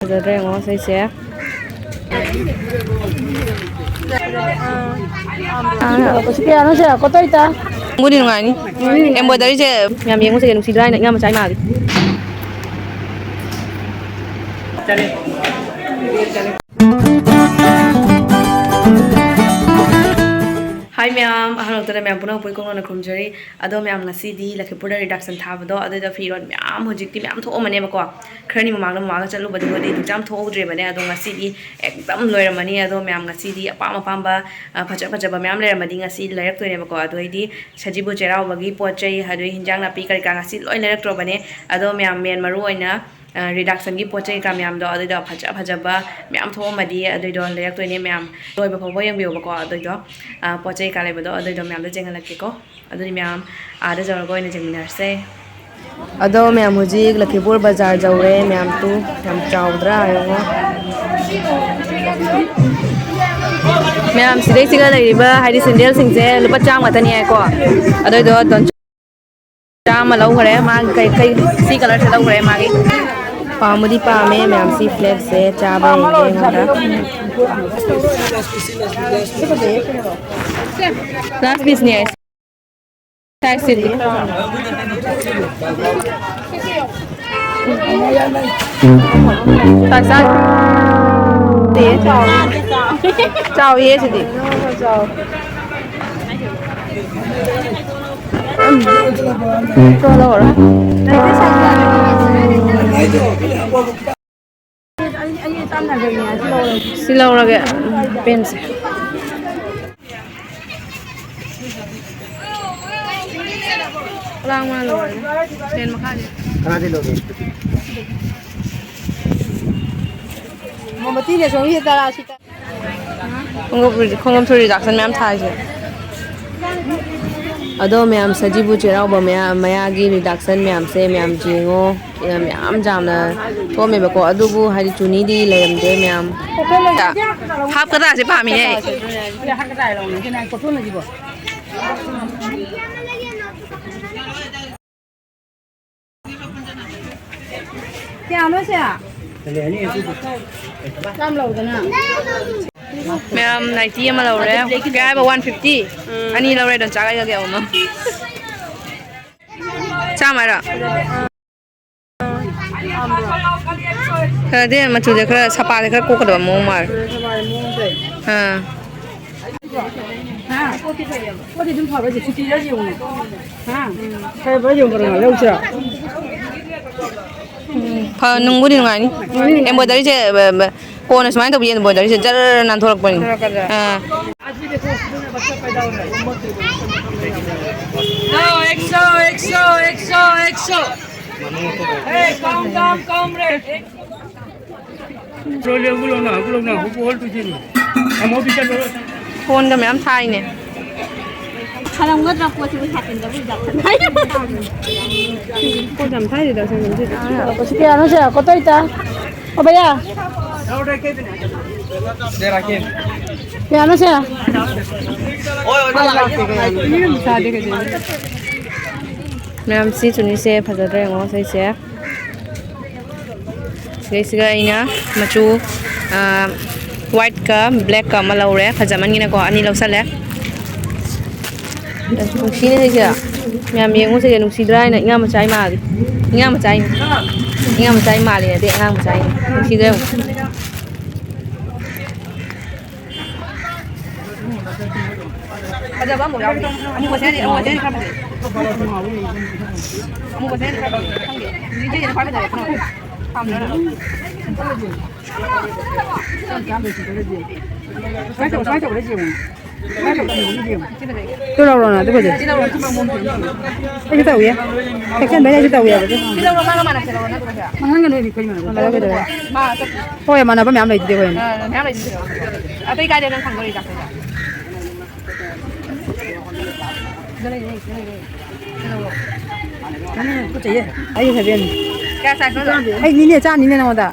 ꯐꯖꯗ꯭ꯔꯦ ꯌꯦꯡꯉꯣ ꯏꯁꯩꯁꯦ ꯀꯌꯥꯅꯣ ꯁꯦ ꯀꯣꯇꯩꯇ ꯅꯨꯡꯕꯨꯗꯤ ꯅꯨꯡꯉꯥꯏꯅꯤ ꯑꯦꯝꯕꯣꯏꯗꯔꯤꯁꯦ ꯌꯥꯝ ꯌꯦꯡꯉꯨꯁꯦ ꯅꯨꯡꯁꯤꯗ꯭ꯔꯥ ꯍꯥꯏꯅ ꯏꯉꯥ ꯃꯆꯥ ꯃꯥꯜꯂꯤ Hi ma'am, hello today ma'am puna pui kong na khumjari ado ma'am ngasi di Lakhipur reduction thabado ado firon ma'am hojikti ma'am tho mane bako khrani mamang na maga chalu badi badi exam tho udre bane ado ngasi di ekdam loiramani ado ma'am ngasi di apam apamba phaja phaja ba ma'am leramadi ngasi lairak toine bako ado idi sajibu cherau bagi pochai hadu hinjang na pi kari ka ngasi loi lairak tro bane ado ma'am men maru oina reduction gi pochai ka ma'am do ado phaja phaja ba ma'am tho madi ado do lairak toine ma'am loi ba phobo yang biyo bako ado do pochai ka lebado ado ma'am da jengal ke ko ado ni ma'am ada jawar go ina jeminar se ado ma'am hujik Lakhipur bazar jawre ma'am tu yam chawdra ayo ma'am sidai siga laiba haidi sindel singse lupa cham gatani ai ko ado do don cham lau khare ma kai kai si color se lau khare ma gi pamudi pame ma'am si flag se chaba inge ngada last piece ni taxi taxa đi chào ye gì đi cho lâu rồi xin lâu rồi kìa bên lang mà rồi trên mà khác đi mà tí này xuống hiện tại là không có reduction ma'am thay chứ ado ma'am sajibu cherau ba maya gi reduction ma'am se ma'am jingo ma'am jamna thome ba ko adubu hari chuni di lem de ma'am hap ka da se pa mi ne hap ka dai lo ne ke na ko thon na ji bo kya no se Cam lâu rồi nè. Ma'am này chi mà lâu rồi. Cái ba 150. Anh đi lâu rồi đừng trả cái kẹo mà. Sao mà rồi? Cái đấy mà chủ đề cái sapa cái cô cái đồ mông mà. Ha. Ha. Có thì chúng phải bây giờ chụp ra nhiều này. Ha. Cái bây giờ còn là lâu chưa? nung budi nungai ni embroidery je ko na smai to bi embroidery je jar nan thorak pani ha no exo hey come re rồi gulo na hu hol tu ji amo bi kan phone da ma'am thai ne Kalau nggak drop kuat sih hatin tapi jangan. Kau jam thay thì đâu sang mình chứ? Có sự kiện nó sẽ có tới ta. Có bây giờ? Đâu đây cái này? Đây là cái. Cái nó sẽ? Ôi sao đây cái gì? Ma'am si chuni se phật ra ngó sai se. Đây siga ina machu white ka black ka malau re phajaman ngina ko ani lau sale. Nungsi ni kira, ma'am yang usai nungsi dry na ingat macam mana? Ingat macam mana ni? Dia ingat macam nungsi dry. Ada apa? Kamu pasal ni, kamu pasal ni apa? Kamu pasal ni apa? Ni je yang pakai dah. Kamu dah. Saya boleh je. Tôi đâu rồi nè, tôi bây giờ. Cái tàu vậy? Cái bên này cái tàu vậy? Cái tàu mana mana cái tàu này tôi bây giờ. Mana cái này thì cái mana? Cái tàu. Mà thôi mà nó có mèo này gì vậy? Mèo này gì vậy? À tôi cái này đang thằng tôi đi đặt rồi. Đây. Cái này có chạy gì? Ai sẽ biết? Cái sai cái gì? Ai ni này cha ni này nào đó?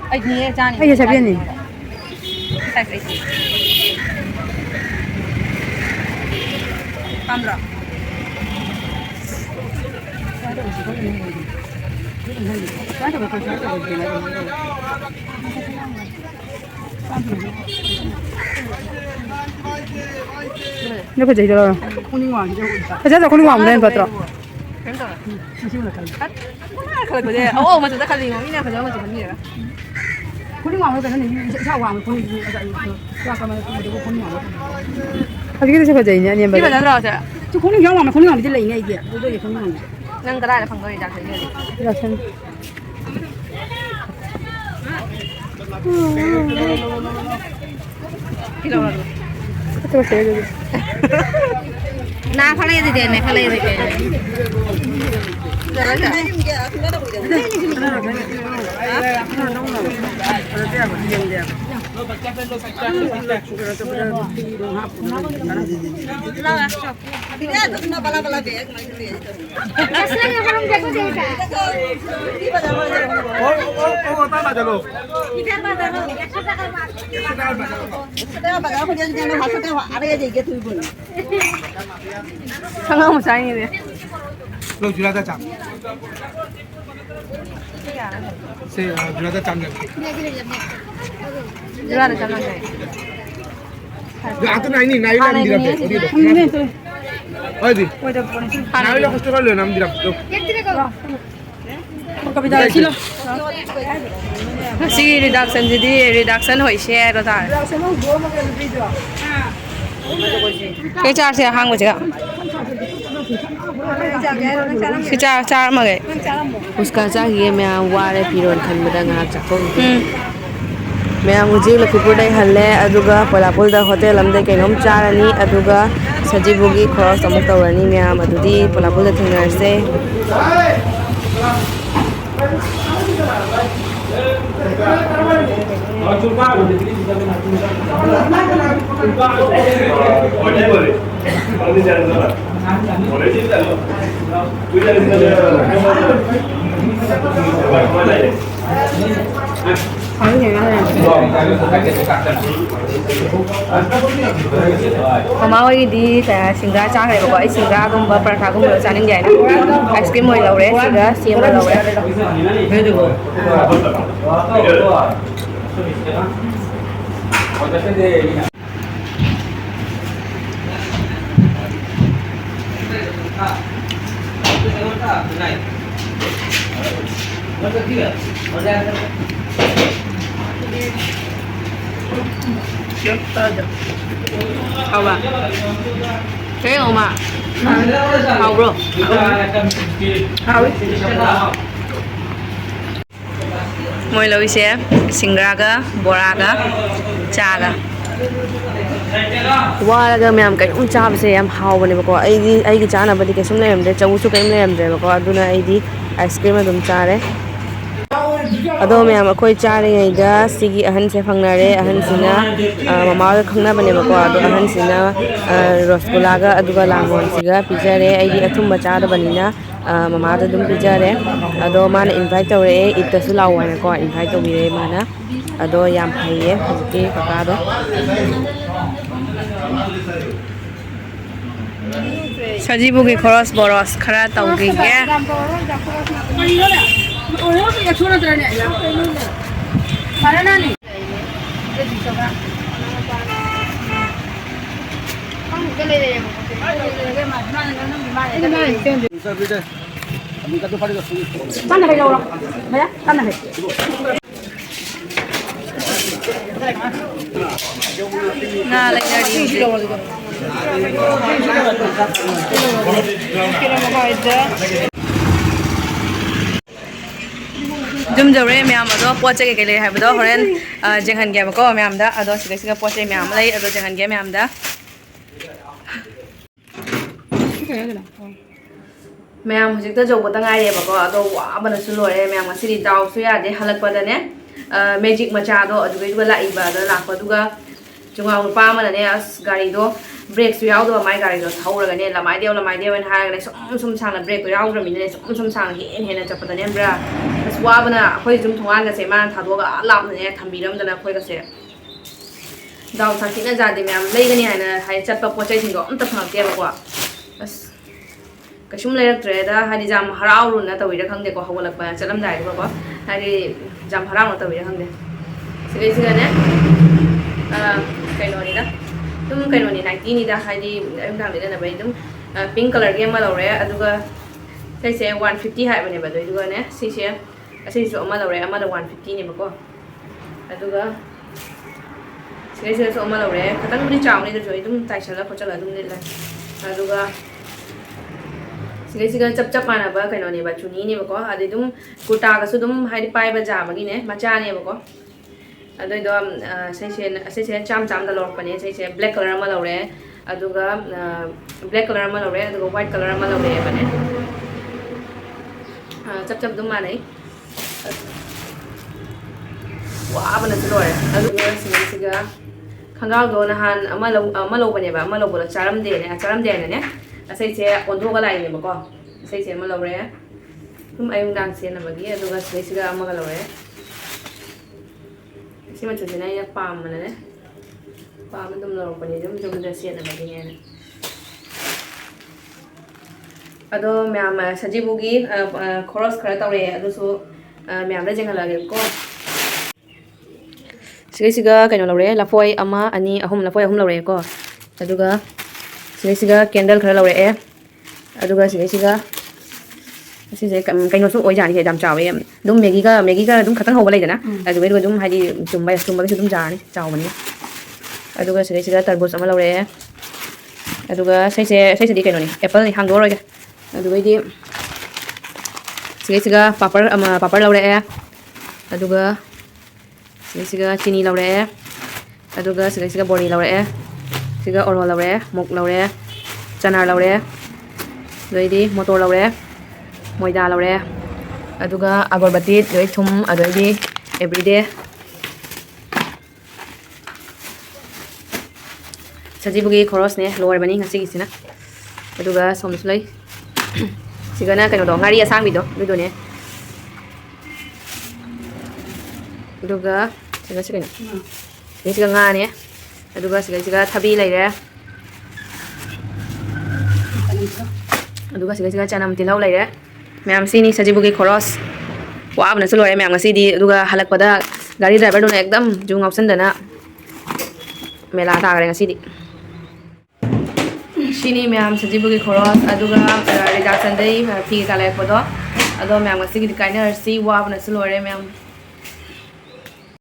Ai ni này cha ni? Ai sẽ biết ni? Sai cái gì? 15 이거 그지 이거. 콩링왕. 그래서 콩링왕 없는 거 들어. 그래. 어, 맞아. 나 칼리 뭐 이나 그저 맞아 언니. 콩링왕을 그는 샤왕 콩링 야 가면 그거 콩링왕. 어디게 되셔 가지 있냐 아니면 이거 나들어서. 저 콩링왕 콩링왕 밑에 있냐 이게. 너도 이게 콩링왕. 난 그래 방거리 다 그냥. 이렇게. 이러라고. 그거 세게. 나 팔아야 되네. 팔아야 되네. 잘하자. 상황은 잘이네. 너 주라다 짬. 세, 주라다 짬 잡. 주라다 짬 잡네. 아또 나이니 나이랑 디랍. 어디로? 어디? 나이랑 호스트 갈래 남 디랍. 갑니다. 실어. 시 리덕션지디 리덕션 होइसे रो ता के चार से Hong बजेगा के चार चार मगे उसका चाहिए मैं वारे फिरोन खनबदा ngak chakko मैं मुझे लखीपुर हल्ले अदुगा पलापुल दा होटल अमदे केनोम चारनी अदुगा सजीबुगी क्रॉस अमुक तवरनी मैम अदुदी पलापुल दा थेंगरसे mama hoidi ta singa cha khai ba ko singa gum ba paratha gum lo chaning jai na ice cream moi laure singa siam la laure he de ko Hào bà thế không mà hào bro hào moi lo ise singra ga bora ga cha ga वारगा ma'am कहीं चाबसे याम हावबनेबको आईगी चानाबदी कैसुम लेरमदे चौसु कहीं लेरमद्रेबको अदुना आईदी ice cream अदुम चारे अदो ma'am अखोय चारेङैदा सिगी अहनसे फंगनारे अहनसिना ममागा खंगनाबनेबको अदो अहनसिना रसगुल्लागा अदुगा लांगोनसिगा पिजरे आईदी अथुम्बा चादबनिना ममादा दुम पिजरे अदो माना इनवाइट तौरे इतसु लावनको इनवाइट तौबिरे माना अदो याम फैये हजके ककादो सजीबुगी खरस बरस खरा तौगी के ना लेनरी जुम जौरे मैम अदो पोचे के ले हाबदो होरेन जेंहन गे बको मैम दा अदो सिगा पोचे मैम लै अदो जेंहन गे मैम दा मैम हुजिक जौबो ता गाइरे बको अदो वाबना सु लोरे मैम ngasi दाउ सु यादे हलकपदने मैजिक मचादो अदुगै लाइबा अदो लापदुगा जुंगाव नुपा अमने अस गाड़ी दो ब्रेक सु यावदो माय गाड़ी दो थौरगने लमाइदेव वन हारगने सुम सांना ब्रेक तो यावद्रमिने सुम सांना हेन चपदने ब्रा अस वाबना अखोय जुम थोंगान गसे मान थादोगा लापने थंबिरमदना अखोय गसे दाउ साखिना जादे मैम लेगनी हायना हाय चटपा पोचै सिंगो अमता फंगते बको अस ꯀꯩꯁꯨꯝ ꯂꯩꯔꯛꯇ꯭ꯔꯦꯗ ꯍꯥꯏꯗꯤ ꯌꯥꯝ ꯍꯔꯥꯎꯔꯨꯅ ꯇꯧꯋꯤꯔ ꯈꯪꯗꯦꯀꯣ ꯍꯧꯒꯠꯂꯛꯄ ꯆꯠꯂꯝꯗꯥꯏꯗꯨꯒꯀꯣ ꯍꯥꯏꯗꯤ ꯌꯥꯝ ꯍꯔꯥꯎꯅ ꯇꯧꯋꯤꯔ ꯈꯪꯗꯦ ꯁꯤꯗꯩꯁꯤꯒꯅꯦ ꯀꯩꯅꯣꯅꯤꯗ ꯑꯗꯨꯝ ꯀꯩꯅꯣꯅꯤ ꯅꯥꯏꯇꯤꯅꯤꯗ ꯍꯥꯏꯗꯤ ꯑꯌꯨꯛ ꯂꯤꯠꯅꯅꯕꯩ ꯑꯗꯨꯝ ꯄꯤꯡ ꯀꯂꯔꯒꯤ ꯑꯃ ꯂꯧꯔꯦ ꯑꯗꯨꯒ ꯁꯤꯁꯦ 150 ꯍꯥꯏꯕꯅꯦꯕ ꯑꯗꯨꯏꯗꯨꯒꯅꯦ ꯁꯤꯁꯦ ꯑꯁꯤꯁꯨ ꯑꯃ ꯂꯧꯔꯦ ꯑꯃꯗ 150ꯅꯦꯕꯀꯣ ꯑꯗꯨꯒ ꯁꯤꯗꯩꯁꯤꯗꯁꯨ ꯑꯃ ꯂꯧꯔꯦ ꯈꯤꯇꯪꯕꯨꯗꯤ ꯆꯥꯎꯅꯤ ꯑꯗꯨꯁꯨ ꯑꯩ ꯑꯗꯨꯝ ꯇꯥꯏꯁꯜꯂ ꯈꯣꯠꯆꯜꯂ ꯑꯗꯨꯝ ꯂꯤꯠꯂꯦ ꯑꯗꯨꯒ ꯁꯤꯗꯩꯁꯤꯒ ꯆꯞ ꯃꯥꯟꯅꯕ ꯀꯩꯅꯣꯅꯦꯕ ꯆꯨꯅꯤꯅꯦꯕꯀꯣ ꯑꯗꯩ ꯑꯗꯨꯝ ꯀꯨꯔꯇꯥꯒꯁꯨ ꯑꯗꯨꯝ ꯍꯥꯏꯗꯤ ꯄꯥꯏꯕ ꯖꯥꯕꯒꯤꯅꯦ ꯃꯆꯥꯅꯦꯕꯀꯣ ꯑꯗꯨꯏꯗꯣ ꯑꯁꯤꯁꯦ ꯆꯥꯝꯗ ꯂꯧꯔꯛꯄꯅꯦ ꯁꯤꯁꯦ ꯕ꯭ꯂꯦꯛ ꯀꯂꯔ ꯑꯃ ꯂꯧꯔꯦ ꯑꯗꯨꯒ ꯕ꯭ꯂꯦꯛ ꯀꯂꯔ ꯑꯃ ꯂꯧꯔꯦ ꯑꯗꯨꯒ ꯋꯥꯏꯠ ꯀꯂꯔ ꯑꯃ ꯂꯧꯔꯦꯕꯅꯦ ꯆꯞ ꯑꯗꯨꯝ ꯃꯥꯟꯅꯩ ꯋꯥꯕꯅꯁꯨ ꯂꯣꯏꯔꯦ ꯑꯗꯨꯒ ꯁꯤꯒ ꯈꯣꯡꯒ꯭ꯔꯥꯎꯗꯣ ꯅꯍꯥꯟ ꯑꯃ ꯂꯧꯕꯅꯦꯕ ꯑꯃ ꯂꯧꯕꯗꯣ ꯆꯥꯔꯝꯗꯦꯅꯅꯦ ꯑꯁꯤꯁꯦ ꯑꯣꯟꯊꯣꯛꯑꯒ ꯂꯥꯛꯏꯅꯦꯕꯀꯣ ꯑꯁꯤꯁꯦ ꯑꯃ ꯂꯧꯔꯦ ꯑꯗꯨꯝ ꯑꯌꯨꯛ ꯅꯨꯡꯗꯥꯡ ꯁꯦꯠꯅꯕꯒꯤ ꯑꯗꯨꯒ ꯁꯤꯗꯩꯁꯤꯒ ꯑꯃꯒ ꯂꯧꯔꯦ ꯁꯤ ꯃꯆꯨꯁꯤꯅ ꯑꯩꯅ ꯄꯥꯝꯕꯅꯅꯦ ꯑꯗꯨꯝ ꯂꯧꯔꯛꯄꯅꯦ ꯑꯗꯨꯝ ꯌꯨꯝꯗ ꯁꯦꯠꯅꯕꯒꯤꯅꯦꯅ ꯑꯗꯣ ꯃꯌꯥꯝ ꯁꯖꯤꯕꯨꯒꯤ ꯈꯣꯔꯁ ꯈꯔ ꯇꯧꯔꯛꯑꯦ ꯑꯗꯨꯁꯨ ꯃꯌꯥꯝꯗ ꯌꯦꯡꯍꯜꯂꯛꯑꯒꯦꯀꯣ ꯁꯤꯒꯩꯁꯤꯒ ꯀꯩꯅꯣ ꯂꯧꯔꯦ ꯂꯐꯣꯏ 1 2 3 4 ꯂꯐꯣꯏ 3 ꯂꯧꯔꯛꯑꯦꯀꯣ ꯑꯗꯨꯒ ꯁꯤꯒꯩꯁꯤꯒ ꯀꯦꯟꯗꯜ ꯈꯔ ꯂꯧꯔꯛꯑꯦ ꯑꯗꯨꯒ ꯁꯤꯒꯩꯁꯤꯒ ꯑꯁꯤꯁꯦ ꯀꯩꯅꯣꯁꯨ ꯑꯣꯏꯖꯥꯅꯤ ꯌꯥꯝ ꯆꯥꯎꯋꯦ ꯑꯗꯨꯝ ꯃꯦꯒꯤꯒ ꯑꯗꯨꯝ ꯈꯇꯪ ꯍꯧꯕ ꯂꯩꯗꯅ ꯑꯗꯨꯒꯩꯗꯨꯒ ꯑꯗꯨꯝ ꯍꯥꯏꯗꯤ ꯆꯨꯝꯕꯒꯤꯁꯨ ꯑꯗꯨꯝ ꯌꯥꯔꯅꯤ ꯆꯥꯎꯕꯅꯤ ꯑꯗꯨꯒ ꯁꯤꯒꯩꯁꯤꯒ ꯇꯔꯕꯨꯖ ꯑꯃ ꯂꯧꯔꯛꯑꯦ ꯑꯗꯨꯒ ꯁꯤꯁꯤꯗꯤ ꯀꯩꯅꯣꯅꯤ ꯑꯦꯄꯜꯅꯤ ꯍꯥꯡꯗꯣꯛꯑꯔꯣꯏꯒꯦ ꯑꯗꯨꯒꯩꯗꯤ ꯁꯤꯒꯩꯁꯤꯒ ꯄꯥꯄꯔ ꯂꯧꯔꯛꯑꯦ ꯑꯗꯨꯒ ꯁꯤꯒꯩꯁꯤꯒ ꯆꯤꯅꯤ ꯂꯧꯔꯛꯑꯦ ꯑꯗꯨꯒ ꯁꯤꯒꯩꯁꯤꯒ ꯕꯣꯔꯤ ꯂꯧꯔꯛꯑꯦ ꯁꯤꯒ ꯑꯣꯔꯣ ꯂꯧꯔꯛꯑꯦ ꯃꯨꯛ ꯂꯧꯔꯛꯑꯦ ꯆꯅꯥ ꯂꯧꯔꯛꯑꯦ ꯑꯗꯩꯗꯤ ꯃꯣꯇꯣꯔ ꯂꯧꯔꯛꯑꯦ ꯃꯣꯏꯗꯥ ꯂꯧꯔꯛꯑꯦ ꯑꯗꯨꯒ ꯑꯒꯔꯕꯇꯤ ꯑꯗꯩ ꯊꯨꯝ ꯑꯗꯩꯗꯤ ꯑꯦꯕ꯭ꯔꯤꯗꯦ ꯁꯖꯤꯕꯨꯒꯤ ꯈꯣꯔꯁꯅꯦ ꯂꯣꯏꯔꯕꯅꯤ ꯉꯁꯤꯒꯤꯁꯤꯅ ꯑꯗꯨꯒ ꯁꯣꯝꯗꯁꯨ ꯂꯩ ꯁꯤꯒꯅ ꯀꯩꯅꯣꯗꯣ ꯉꯥꯔꯤ ꯑꯁꯥꯡꯕꯤꯗꯣ ꯑꯗꯨꯗꯣꯅꯦ ꯑꯗꯨꯒ ꯁꯤꯒ ꯀꯩꯅꯣ ꯁꯤꯒ ꯉꯥꯅꯦ ꯑꯗꯨꯒ ꯁꯤꯒ ꯊꯕꯤ ꯂꯩꯔꯦ ꯑꯗꯨꯒ ꯁꯤꯒ ꯆꯅꯝ ꯇꯤꯜꯍꯧ ꯂꯩꯔꯦ ꯃꯌꯥꯝ ꯁꯤꯅꯤ ꯁꯖꯤꯕꯨꯒꯤ ꯈꯣꯔꯁ ꯋꯥꯕꯅꯁꯨ ꯂꯣꯏꯔꯦ ꯃꯌꯥꯝ ꯉꯁꯤꯗꯤ ꯑꯗꯨꯒ ꯍꯜꯂꯛꯄꯗ ꯒꯥꯔꯤ ꯗ꯭ꯔꯥꯏꯚꯔꯗꯨꯅ ꯑꯦꯛꯗꯝ ꯖꯨ ꯉꯥꯎꯁꯟꯗꯅ ꯃꯦꯂꯥ ꯇꯥꯈ꯭ꯔꯦ ꯉꯁꯤꯗꯤ ꯁꯤꯅꯤ ꯃꯌꯥꯝ ꯁꯖꯤꯕꯨꯒꯤ ꯈꯣꯔꯁ ꯑꯗꯨꯒ ꯔꯤꯗꯥꯛꯁꯟꯗꯩ ꯐꯤ ꯀꯩꯀꯥ ꯂꯩꯔꯛꯄꯗꯣ ꯑꯗꯣ ꯃꯌꯥꯝ ꯉꯁꯤꯒꯤꯗꯤ ꯀꯥꯏꯅꯔꯁꯤ ꯋꯥꯕꯅꯁꯨ ꯂꯣꯏꯔꯦ ꯃꯌꯥꯝ